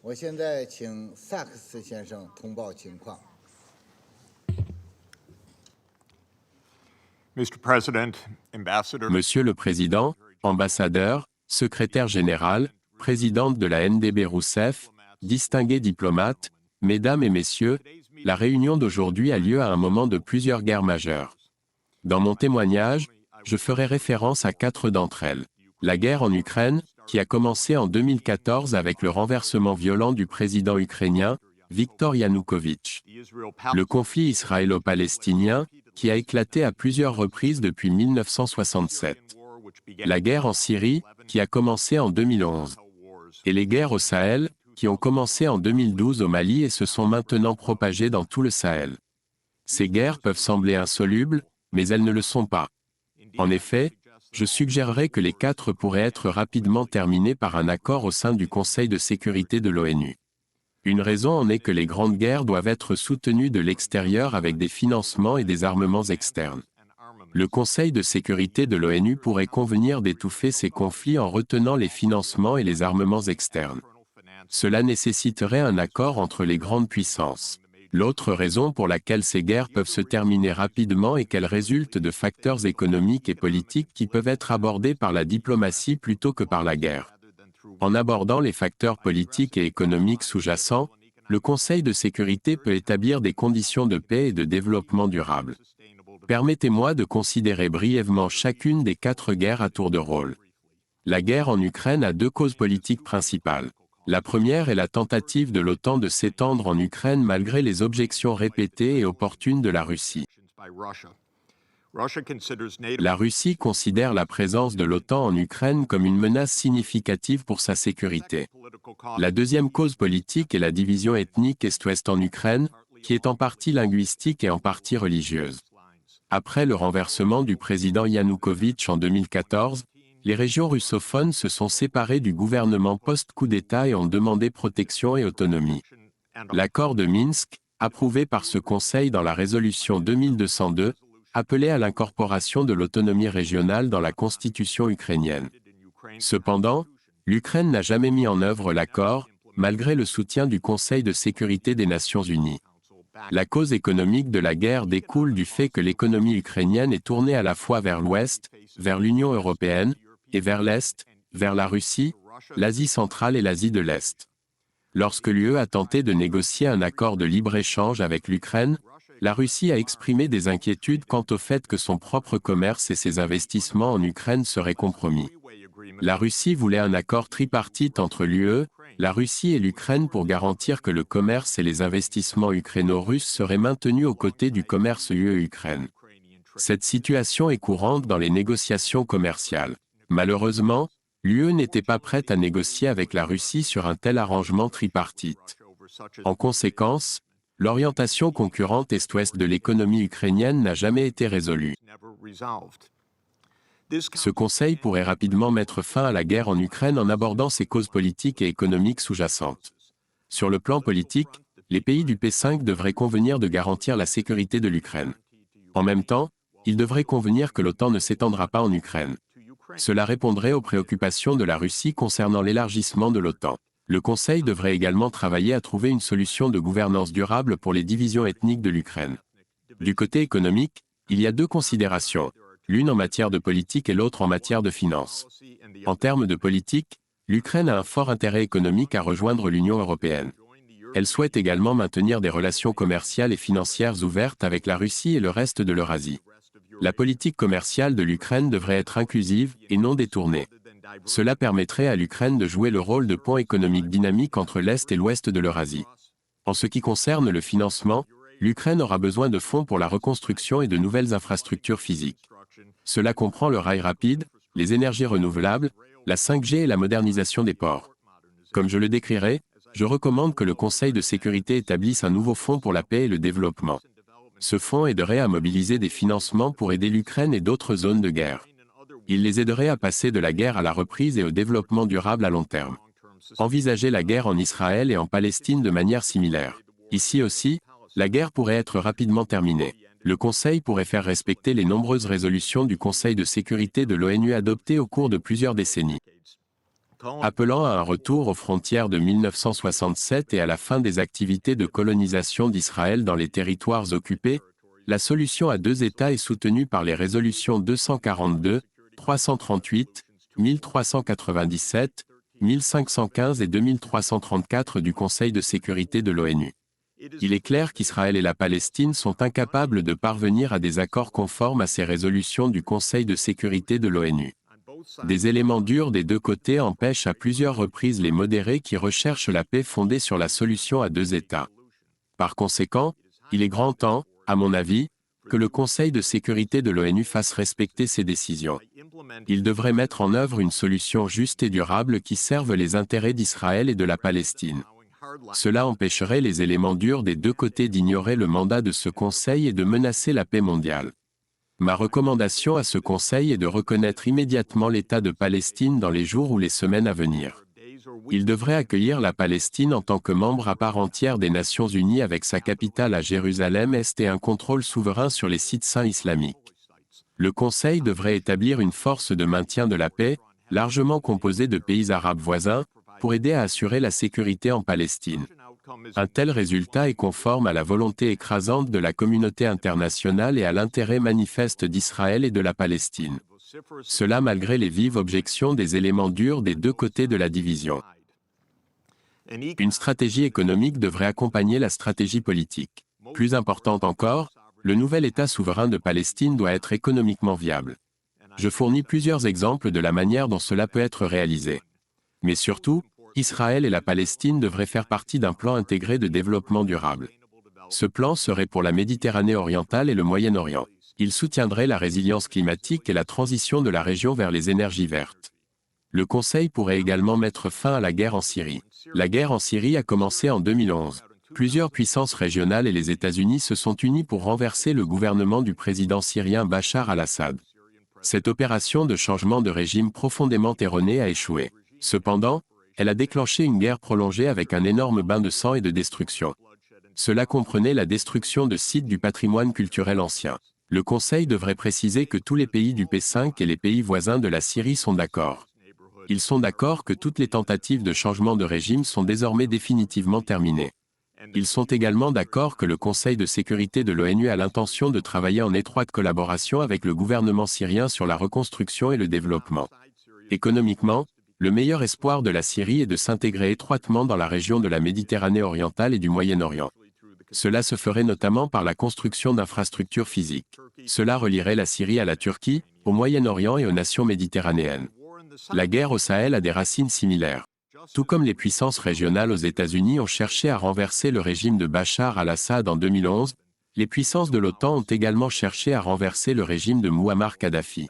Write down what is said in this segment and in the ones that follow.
我现在请萨克斯先生通报情况。Monsieur le Président, ambassadeur, secrétaire général, présidente de la NDB Rousseff, distingués diplomates, mesdames et messieurs, la réunion d'aujourd'hui a lieu à un moment de plusieurs guerres majeures. Dans mon témoignage, je ferai référence à 4 d'entre elles. La guerre en Ukraine, qui a commencé en 2014 avec le renversement violent du président ukrainien, Viktor Yanukovych. Le conflit israélo-palestinien, qui a éclaté à plusieurs reprises depuis 1967. La guerre en Syrie, qui a commencé en 2011. Et les guerres au Sahel, qui ont commencé en 2012 au Mali et se sont maintenant propagées dans tout le Sahel. Ces guerres peuvent sembler insolubles, mais elles ne le sont pas. En effet, je suggérerais que les 4 pourraient être rapidement terminées par un accord au sein du Conseil de sécurité de l'ONU. Une raison en est que les grandes guerres doivent être soutenues de l'extérieur avec des financements et des armements externes. Le Conseil de sécurité de l'ONU pourrait convenir d'étouffer ces conflits en retenant les financements et les armements externes. Cela nécessiterait un accord entre les grandes puissances. L'autre raison pour laquelle ces guerres peuvent se terminer rapidement est qu'elles résultent de facteurs économiques et politiques qui peuvent être abordés par la diplomatie plutôt que par la guerre. En abordant les facteurs politiques et économiques sous-jacents, le Conseil de sécurité peut établir des conditions de paix et de développement durable. Permettez-moi de considérer brièvement chacune des 4 guerres à tour de rôle. La guerre en Ukraine a 2 causes politiques principales. La première est la tentative de l'OTAN de s'étendre en Ukraine malgré les objections répétées et opportunes de la Russie. La Russie considère la présence de l'OTAN en Ukraine comme une menace significative pour sa sécurité. La deuxième cause politique est la division ethnique Est-Ouest en Ukraine, qui est en partie linguistique et en partie religieuse. Après le renversement du président Yanukovych en 2014, les régions russophones se sont séparées du gouvernement post-coup d'État et ont demandé protection et autonomie. L'accord de Minsk, approuvé par ce Conseil dans la résolution 2202, appelait à l'incorporation de l'autonomie régionale dans la constitution ukrainienne. Cependant, l'Ukraine n'a jamais mis en œuvre l'accord, malgré le soutien du Conseil de sécurité des Nations Unies. La cause économique de la guerre découle du fait que l'économie ukrainienne est tournée à la fois vers l'Ouest, vers l'Union européenne, et vers l'Est, vers la Russie, l'Asie centrale et l'Asie de l'Est. Lorsque l'UE a tenté de négocier un accord de libre-échange avec l'Ukraine, la Russie a exprimé des inquiétudes quant au fait que son propre commerce et ses investissements en Ukraine seraient compromis. La Russie voulait un accord tripartite entre l'UE, la Russie et l'Ukraine pour garantir que le commerce et les investissements ukraino-russes seraient maintenus aux côtés du commerce UE-Ukraine. Cette situation est courante dans les négociations commerciales. Malheureusement, l'UE n'était pas prête à négocier avec la Russie sur un tel arrangement tripartite. En conséquence, l'orientation concurrente Est-Ouest de l'économie ukrainienne n'a jamais été résolue. Ce Conseil pourrait rapidement mettre fin à la guerre en Ukraine en abordant ses causes politiques et économiques sous-jacentes. Sur le plan politique, les pays du P5 devraient convenir de garantir la sécurité de l'Ukraine. En même temps, ils devraient convenir que l'OTAN ne s'étendra pas en Ukraine. Cela répondrait aux préoccupations de la Russie concernant l'élargissement de l'OTAN. Le Conseil devrait également travailler à trouver une solution de gouvernance durable pour les divisions ethniques de l'Ukraine. Du côté économique, il y a 2 considérations, l'une en matière de politique et l'autre en matière de finances. En termes de politique, l'Ukraine a un fort intérêt économique à rejoindre l'Union européenne. Elle souhaite également maintenir des relations commerciales et financières ouvertes avec la Russie et le reste de l'Eurasie. La politique commerciale de l'Ukraine devrait être inclusive et non détournée. Cela permettrait à l'Ukraine de jouer le rôle de pont économique dynamique entre l'Est et l'Ouest de l'Eurasie. En ce qui concerne le financement, l'Ukraine aura besoin de fonds pour la reconstruction et de nouvelles infrastructures physiques. Cela comprend le rail rapide, les énergies renouvelables, la 5G et la modernisation des ports. Comme je le décrirai, je recommande que le Conseil de sécurité établisse un nouveau fonds pour la paix et le développement. Ce fonds aiderait à mobiliser des financements pour aider l'Ukraine et d'autres zones de guerre. Il les aiderait à passer de la guerre à la reprise et au développement durable à long terme. Envisagez la guerre en Israël et en Palestine de manière similaire. Ici aussi, la guerre pourrait être rapidement terminée. Le Conseil pourrait faire respecter les nombreuses résolutions du Conseil de sécurité de l'ONU adoptées au cours de plusieurs décennies. Appelant à un retour aux frontières de 1967 et à la fin des activités de colonisation d'Israël dans les territoires occupés, la solution à deux États est soutenue par les résolutions 242, 338, 1397, 1515 et 2334 du Conseil de sécurité de l'ONU. Il est clair qu'Israël et la Palestine sont incapables de parvenir à des accords conformes à ces résolutions du Conseil de sécurité de l'ONU. Des éléments durs des deux côtés empêchent à plusieurs reprises les modérés qui recherchent la paix fondée sur la solution à deux États. Par conséquent, il est grand temps, à mon avis, que le Conseil de sécurité de l'ONU fasse respecter ses décisions. Il devrait mettre en œuvre une solution juste et durable qui serve les intérêts d'Israël et de la Palestine. Cela empêcherait les éléments durs des deux côtés d'ignorer le mandat de ce Conseil et de menacer la paix mondiale. Ma recommandation à ce Conseil est de reconnaître immédiatement l'État de Palestine dans les jours ou les semaines à venir. Il devrait accueillir la Palestine en tant que membre à part entière des Nations Unies avec sa capitale à Jérusalem-Est et un contrôle souverain sur les sites saints islamiques. Le Conseil devrait établir une force de maintien de la paix, largement composée de pays arabes voisins, pour aider à assurer la sécurité en Palestine. Un tel résultat est conforme à la volonté écrasante de la communauté internationale et à l'intérêt manifeste d'Israël et de la Palestine. Cela malgré les vives objections des éléments durs des deux côtés de la division. Une stratégie économique devrait accompagner la stratégie politique. Plus importante encore, le nouvel État souverain de Palestine doit être économiquement viable. Je fournis plusieurs exemples de la manière dont cela peut être réalisé. Mais surtout, Israël et la Palestine devraient faire partie d'un plan intégré de développement durable. Ce plan serait pour la Méditerranée orientale et le Moyen-Orient. Il soutiendrait la résilience climatique et la transition de la région vers les énergies vertes. Le Conseil pourrait également mettre fin à la guerre en Syrie. La guerre en Syrie a commencé en 2011. Plusieurs puissances régionales et les États-Unis se sont unis pour renverser le gouvernement du président syrien Bachar al-Assad. Cette opération de changement de régime profondément erronée a échoué. Cependant, elle a déclenché une guerre prolongée avec un énorme bain de sang et de destruction. Cela comprenait la destruction de sites du patrimoine culturel ancien. Le Conseil devrait préciser que tous les pays du P5 et les pays voisins de la Syrie sont d'accord. Ils sont d'accord que toutes les tentatives de changement de régime sont désormais définitivement terminées. Ils sont également d'accord que le Conseil de sécurité de l'ONU a l'intention de travailler en étroite collaboration avec le gouvernement syrien sur la reconstruction et le développement. Économiquement, le meilleur espoir de la Syrie est de s'intégrer étroitement dans la région de la Méditerranée orientale et du Moyen-Orient. Cela se ferait notamment par la construction d'infrastructures physiques. Cela relierait la Syrie à la Turquie, au Moyen-Orient et aux nations méditerranéennes. La guerre au Sahel a des racines similaires. Tout comme les puissances régionales aux États-Unis ont cherché à renverser le régime de Bachar al-Assad en 2011, les puissances de l'OTAN ont également cherché à renverser le régime de Mouammar Kadhafi.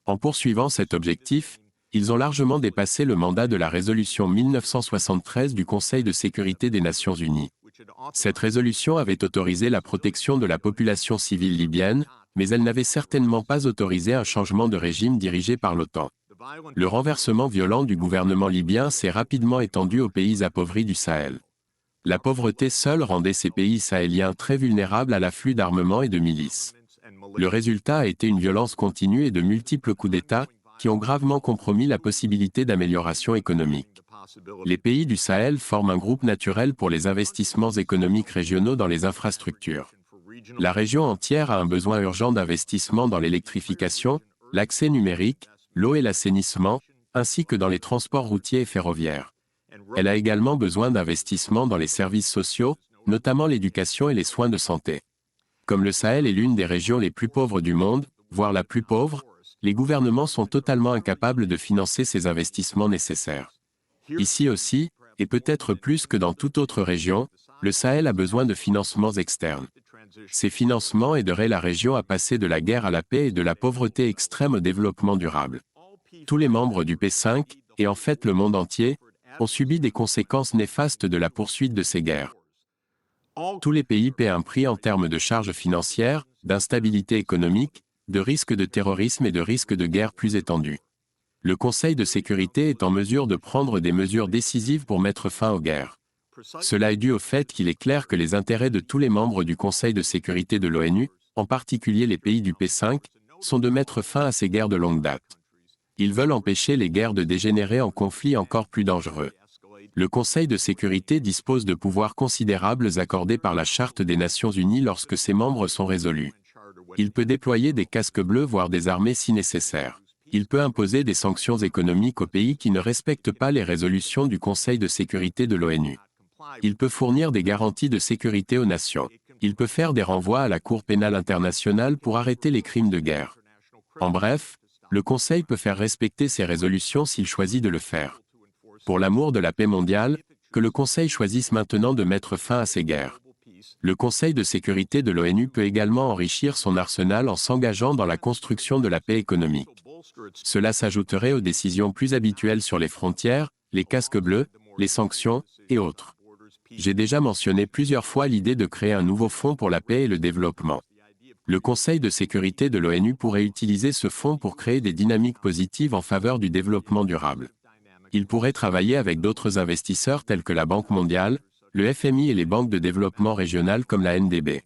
En poursuivant cet objectif, ils ont largement dépassé le mandat de la résolution 1973 du Conseil de sécurité des Nations Unies. Cette résolution avait autorisé la protection de la population civile libyenne, mais elle n'avait certainement pas autorisé un changement de régime dirigé par l'OTAN. Le renversement violent du gouvernement libyen s'est rapidement étendu aux pays appauvris du Sahel. La pauvreté seule rendait ces pays sahéliens très vulnérables à l'afflux d'armements et de milices. Le résultat a été une violence continue et de multiples coups d'État, qui ont gravement compromis la possibilité d'amélioration économique. Les pays du Sahel forment un groupe naturel pour les investissements économiques régionaux dans les infrastructures. La région entière a un besoin urgent d'investissement dans l'électrification, l'accès numérique, l'eau et l'assainissement, ainsi que dans les transports routiers et ferroviaires. Elle a également besoin d'investissements dans les services sociaux, notamment l'éducation et les soins de santé. Comme le Sahel est l'une des régions les plus pauvres du monde, voire la plus pauvre, les gouvernements sont totalement incapables de financer ces investissements nécessaires. Ici aussi, et peut-être plus que dans toute autre région, le Sahel a besoin de financements externes. Ces financements aideraient la région à passer de la guerre à la paix et de la pauvreté extrême au développement durable. Tous les membres du P5, et en fait le monde entier, ont subi des conséquences néfastes de la poursuite de ces guerres. Tous les pays paient un prix en termes de charges financières, d'instabilité économique, de risques de terrorisme et de risques de guerre plus étendus. Le Conseil de sécurité est en mesure de prendre des mesures décisives pour mettre fin aux guerres. Cela est dû au fait qu'il est clair que les intérêts de tous les membres du Conseil de sécurité de l'ONU, en particulier les pays du P5, sont de mettre fin à ces guerres de longue date. Ils veulent empêcher les guerres de dégénérer en conflits encore plus dangereux. Le Conseil de sécurité dispose de pouvoirs considérables accordés par la Charte des Nations Unies lorsque ses membres sont résolus. Il peut déployer des casques bleus voire des armées si nécessaire. Il peut imposer des sanctions économiques aux pays qui ne respectent pas les résolutions du Conseil de sécurité de l'ONU. Il peut fournir des garanties de sécurité aux nations. Il peut faire des renvois à la Cour pénale internationale pour arrêter les crimes de guerre. En bref, le Conseil peut faire respecter ses résolutions s'il choisit de le faire. Pour l'amour de la paix mondiale, que le Conseil choisisse maintenant de mettre fin à ces guerres. Le Conseil de sécurité de l'ONU peut également enrichir son arsenal en s'engageant dans la construction de la paix économique. Cela s'ajouterait aux décisions plus habituelles sur les frontières, les casques bleus, les sanctions, et autres. J'ai déjà mentionné plusieurs fois l'idée de créer un nouveau fonds pour la paix et le développement. Le Conseil de sécurité de l'ONU pourrait utiliser ce fonds pour créer des dynamiques positives en faveur du développement durable. Il pourrait travailler avec d'autres investisseurs tels que la Banque mondiale, le FMI et les banques de développement régionales comme la NDB.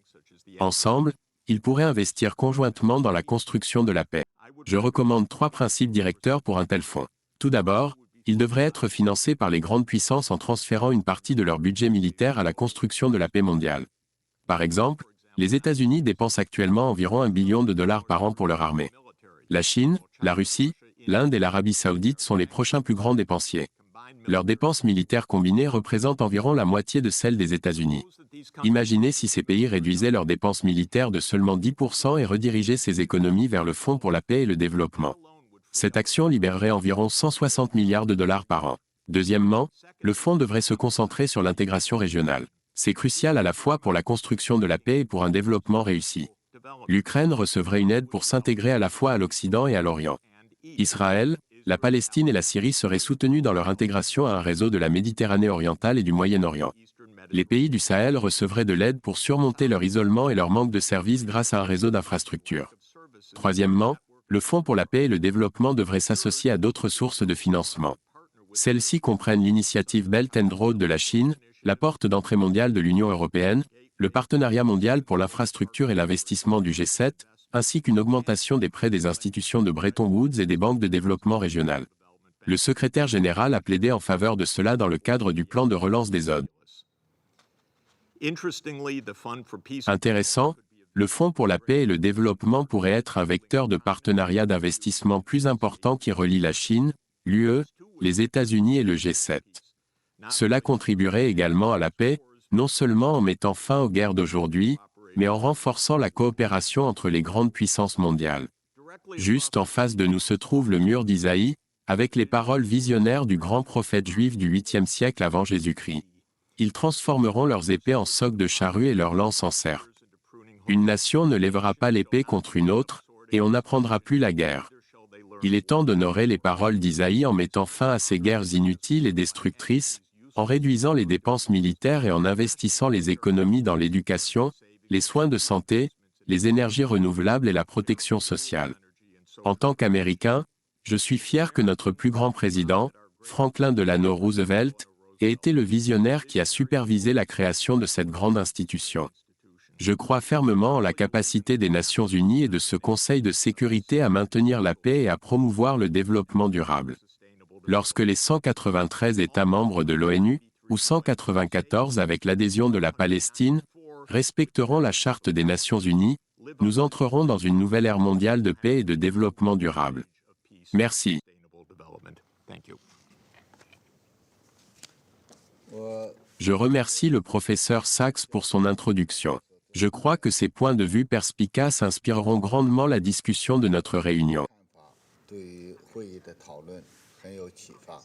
Ensemble, ils pourraient investir conjointement dans la construction de la paix. Je recommande 3 principes directeurs pour un tel fonds. Tout d'abord, il devrait être financé par les grandes puissances en transférant une partie de leur budget militaire à la construction de la paix mondiale. Par exemple, les États-Unis dépensent actuellement environ $1 billion par an pour leur armée. La Chine, la Russie, l'Inde et l'Arabie saoudite sont les prochains plus grands dépensiers. Leurs dépenses militaires combinées représentent environ la moitié de celles des États-Unis. Imaginez si ces pays réduisaient leurs dépenses militaires de seulement 10% et redirigeaient ces économies vers le Fonds pour la paix et le développement. Cette action libérerait environ $160 milliards par an. Deuxièmement, le fonds devrait se concentrer sur l'intégration régionale. C'est crucial à la fois pour la construction de la paix et pour un développement réussi. L'Ukraine recevrait une aide pour s'intégrer à la fois à l'Occident et à l'Orient. Israël, la Palestine et la Syrie seraient soutenus dans leur intégration à un réseau de la Méditerranée orientale et du Moyen-Orient. Les pays du Sahel recevraient de l'aide pour surmonter leur isolement et leur manque de services grâce à un réseau d'infrastructures. Troisièmement, le Fonds pour la paix et le développement devrait s'associer à d'autres sources de financement. Celles-ci comprennent l'initiative Belt and Road de la Chine, la porte d'entrée mondiale de l'Union européenne, le partenariat mondial pour l'infrastructure et l'investissement du G7, ainsi qu'une augmentation des prêts des institutions de Bretton Woods et des banques de développement régionales. Le secrétaire général a plaidé en faveur de cela dans le cadre du plan de relance des ODE. Intéressant, le Fonds pour la paix et le développement pourrait être un vecteur de partenariat d'investissement plus important qui relie la Chine, l'UE, les États-Unis et le G7. Cela contribuerait également à la paix, non seulement en mettant fin aux guerres d'aujourd'hui, mais en renforçant la coopération entre les grandes puissances mondiales. Juste en face de nous se trouve le mur d'Isaïe, avec les paroles visionnaires du grand prophète juif du 8e siècle avant Jésus-Christ. Ils transformeront leurs épées en socs de charrue et leurs lances en cerfs. Une nation ne lèvera pas l'épée contre une autre, et on n'apprendra plus la guerre. Il est temps d'honorer les paroles d'Isaïe en mettant fin à ces guerres inutiles et destructrices, en réduisant les dépenses militaires et en investissant les économies dans l'éducation, les soins de santé, les énergies renouvelables et la protection sociale. En tant qu'Américain, je suis fier que notre plus grand président, Franklin Delano Roosevelt, ait été le visionnaire qui a supervisé la création de cette grande institution. Je crois fermement en la capacité des Nations Unies et de ce Conseil de sécurité à maintenir la paix et à promouvoir le développement durable. Lorsque les 193 États membres de l'ONU, ou 194 avec l'adhésion de la Palestine, respecteront la Charte des Nations Unies, nous entrerons dans une nouvelle ère mondiale de paix et de développement durable. Merci. Je remercie le professeur Sachs pour son introduction. Je crois que ces points de vue perspicaces inspireront grandement la discussion de notre réunion. 对于会议的讨论很有启发。